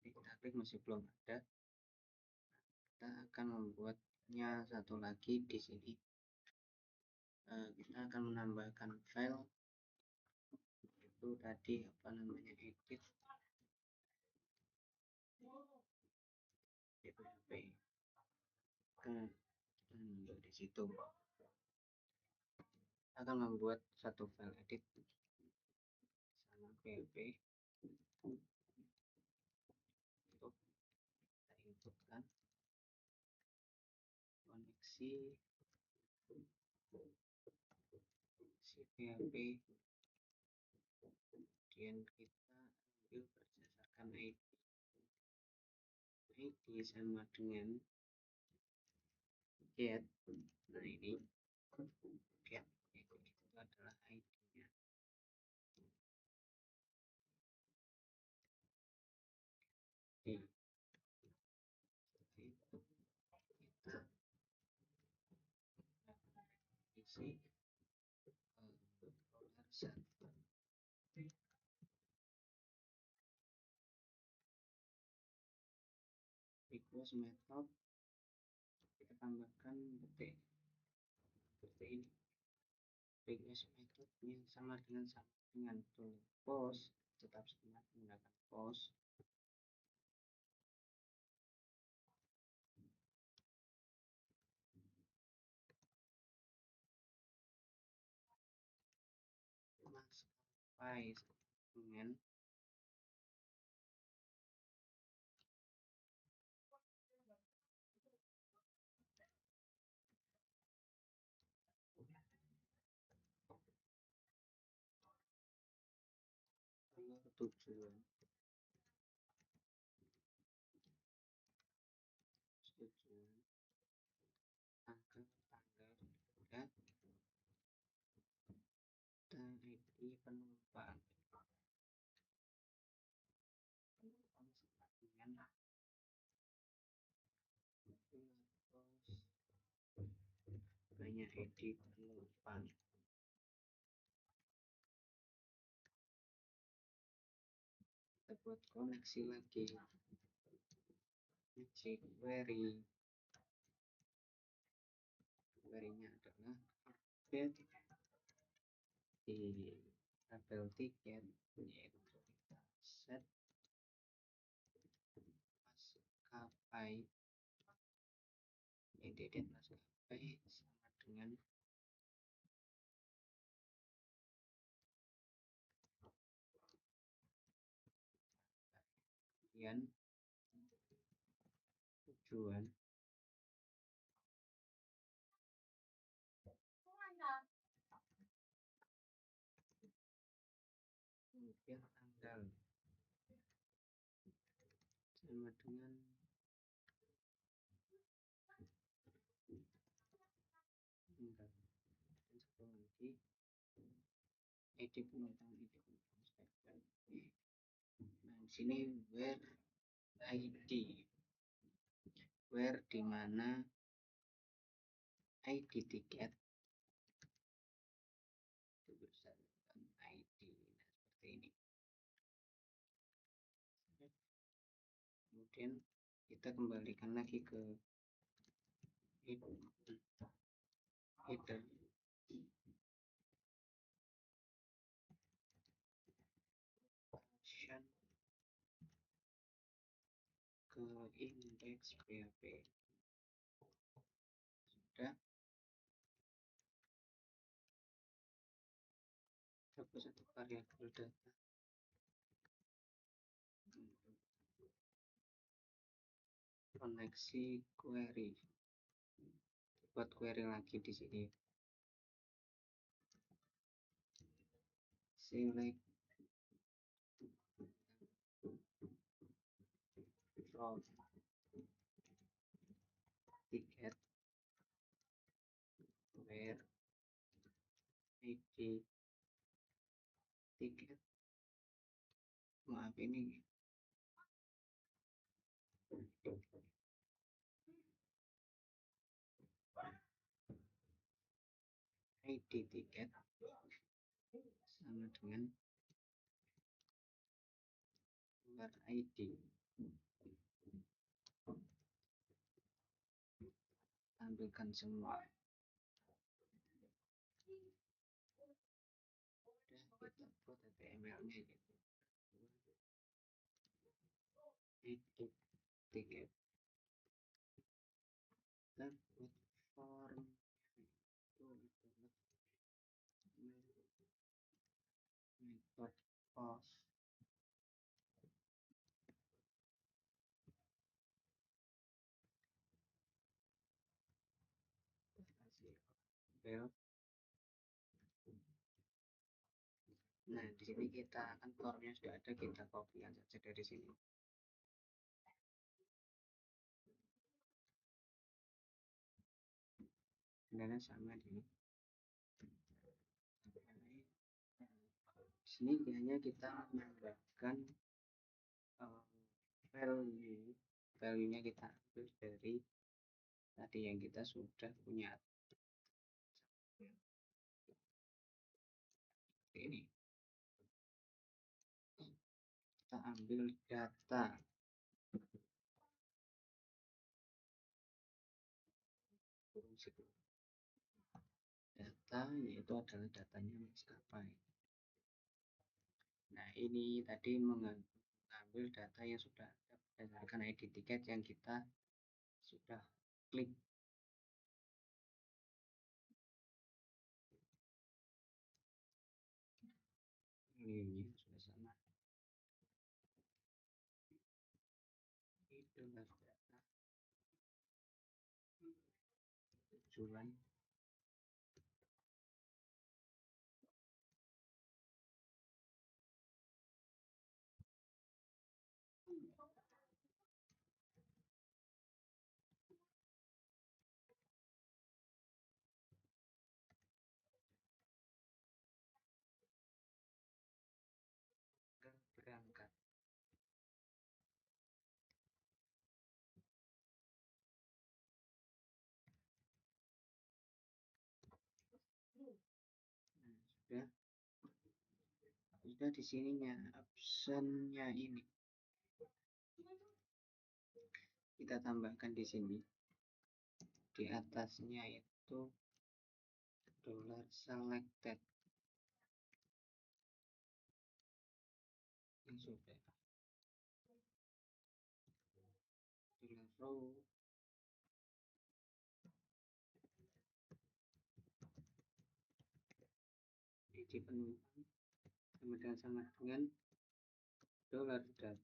Kita klik masih belum ada. Kita akan membuatnya satu lagi di sini. Kita akan menambahkan file itu tadi apa namanya, edit dpp. Untuk di situ akan membuat satu file edit sama PHP untuk kita inputkan koneksi si PHP, kemudian kita ambil berdasarkan ID sama dengan get. Nah ini get itu adalah ID-nya. Seperti itu kita isi folder server. Request method kita tambahkan detik seperti ini. Request methodnya sama dengan tool post, tetap sama menggunakan post. Maskapai dengan tujuan angka tanggal dan ID penumpang sama dengan banyak ID penumpang. Kita buat koneksi lagi, koneksi query-nya adalah update di tabel tiket, yaitu kita set maskapai, identitas maskapai sama dengan kemudian tujuan, kemudian tanggal sama dengan tanggal, dan satu lagi ID penumpang. Nah di sini where ID, where di mana ID tiket itu bersama dengan ID. Nah seperti ini. Kemudian kita kembalikan lagi ke header function ke index PHP. Sudah, kita buat satu variabel data koneksi query. Buat query lagi di sini, select from ticket where ID tiket, maaf ini ID tiket sama dengan where ID, tampilkan semua. Udah, kita buat HTML-nya gitu. Edit tiket, dan buat form itu adalah Pos hasil tabel. Nah, di sini kita kan formnya sudah ada, kita kopikan saja dari sini. Dan sama di sini hanya kita menambahkan value-nya kita ambil dari tadi yang kita sudah punya ini. Kita ambil data data, yaitu adalah datanya maskapai. Nah, ini tadi mengambil data yang sudah ada berdasarkan ID tiket yang kita sudah klik. Ini sudah sama. Itu data tujuan. Berangkat. Nah, sudah di sininya absennya ini kita tambahkan di sini, di atasnya itu $selected yang sudah $row di penumpang sama dengan $data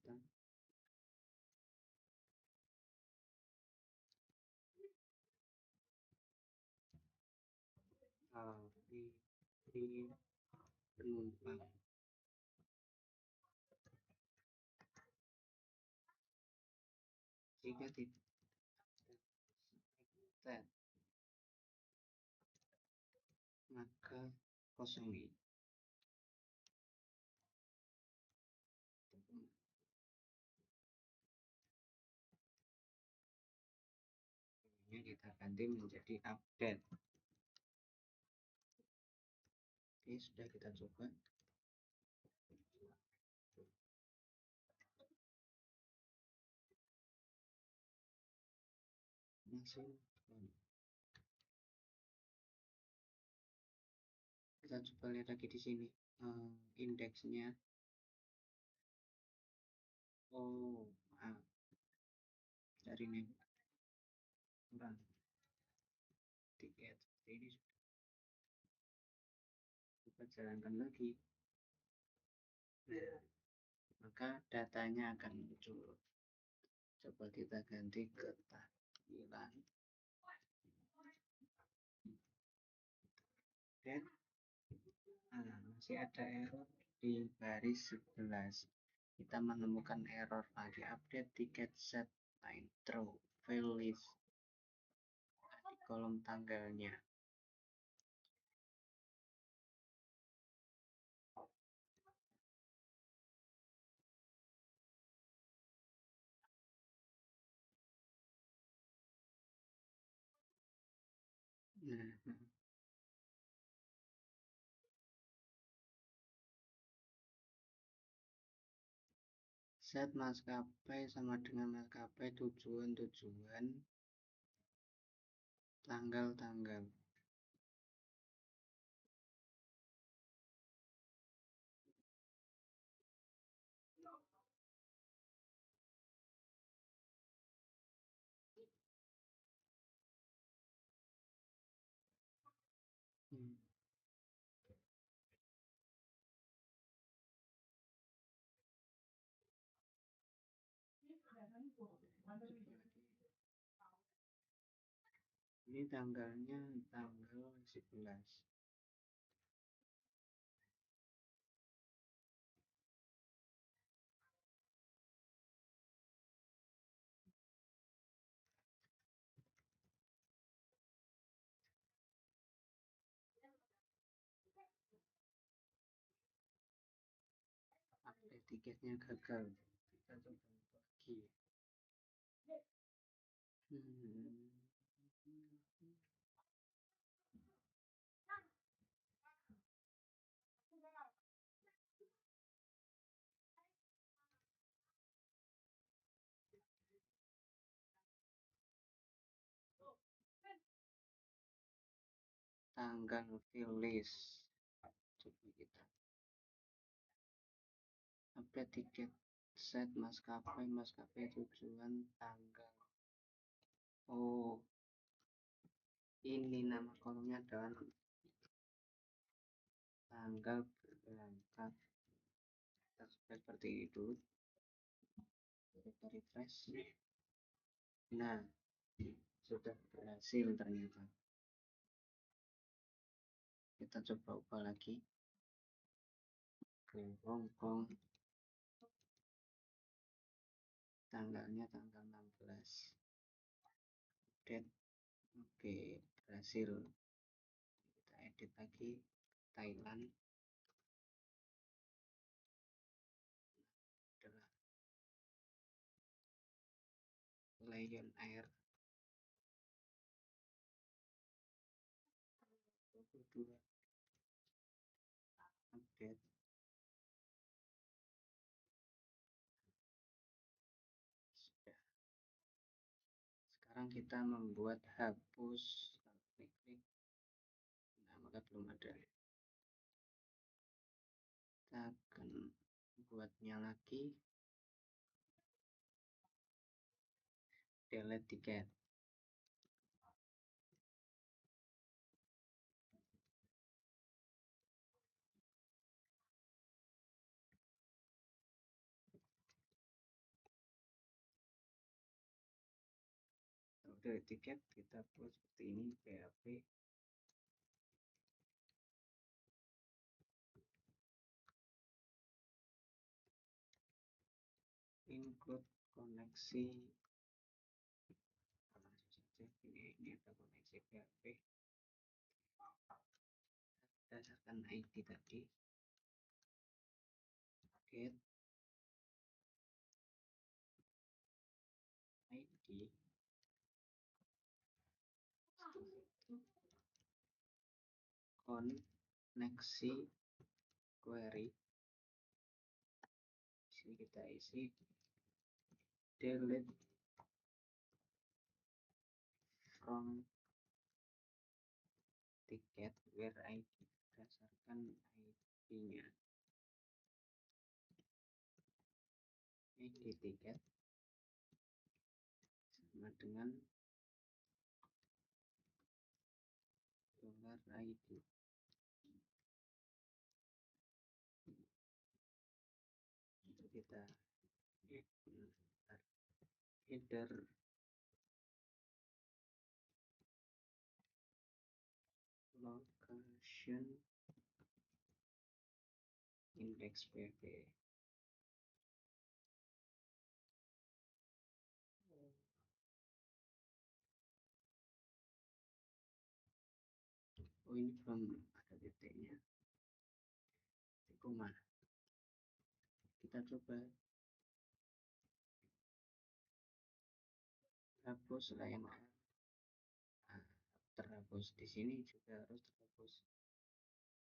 di penumpang. Jika tidak selected, maka kosongi. Ini kita ganti menjadi update. Oke, sudah kita coba. Masih kita coba lihat lagi di sini indeksnya. Oh, dari ini kurang tiket ini. Kita jalankan lagi. Nah, maka datanya akan muncul. Coba kita ganti ke tampilan dan masih ada error di baris 11. Kita menemukan error lagi, update tiket set line through file list di kolom tanggalnya. Nah, set maskapai sama dengan maskapai tujuan tanggal. Ini tanggalnya tanggal 11. Update tiketnya gagal. Kita coba lagi. Tanggal view list. Coba kita update tiket set maskapai tujuan tanggal. Oh, ini nama kolomnya adalah tanggal berangkat. Kita seperti itu. Kita refresh. Nah, sudah berhasil ternyata. Kita coba ubah lagi ke Hong Kong. Tanggalnya tanggal 16. Update. Oke, berhasil. Kita edit lagi Thailand. Adalah Lion Air 22. Update. Sudah. Sekarang kita membuat hapus. Klik. Nah, maka belum ada. Kita akan buatnya lagi. Delete tiket. Delete tiket kita buat seperti ini, PHP. Include koneksi. Langsung saja ini ada koneksi PHP. Berdasarkan ID tadi. Get ID. Koneksi query. Di sini kita isi delete from ticket where ID, berdasarkan ID-nya. ID tiket sama dengan $ID. Itu kita header location index PHP. Oh, ini belum ada titiknya, titik koma. Kita coba hapus Lion Air. Nah, terhapus di sini juga harus terhapus.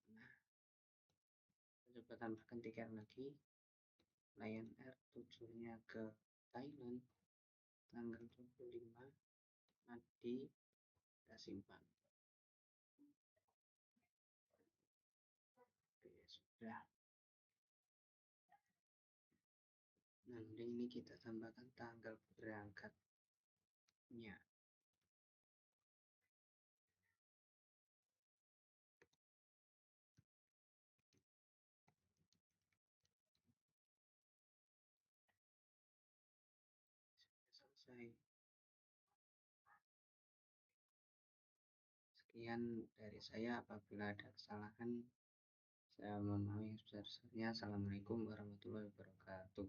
Nah, kita coba tambahkan tiket lagi. Lion Air tujuannya ke Thailand tanggal 25. Nanti kita simpan. Oke, sudah. Nanti ini kita tambahkan tanggal berangkatnya. Selesai. sekian dari saya. Apabila ada kesalahan, saya mohon maaf yang sebesar-besarnya. Assalamualaikum warahmatullahi wabarakatuh.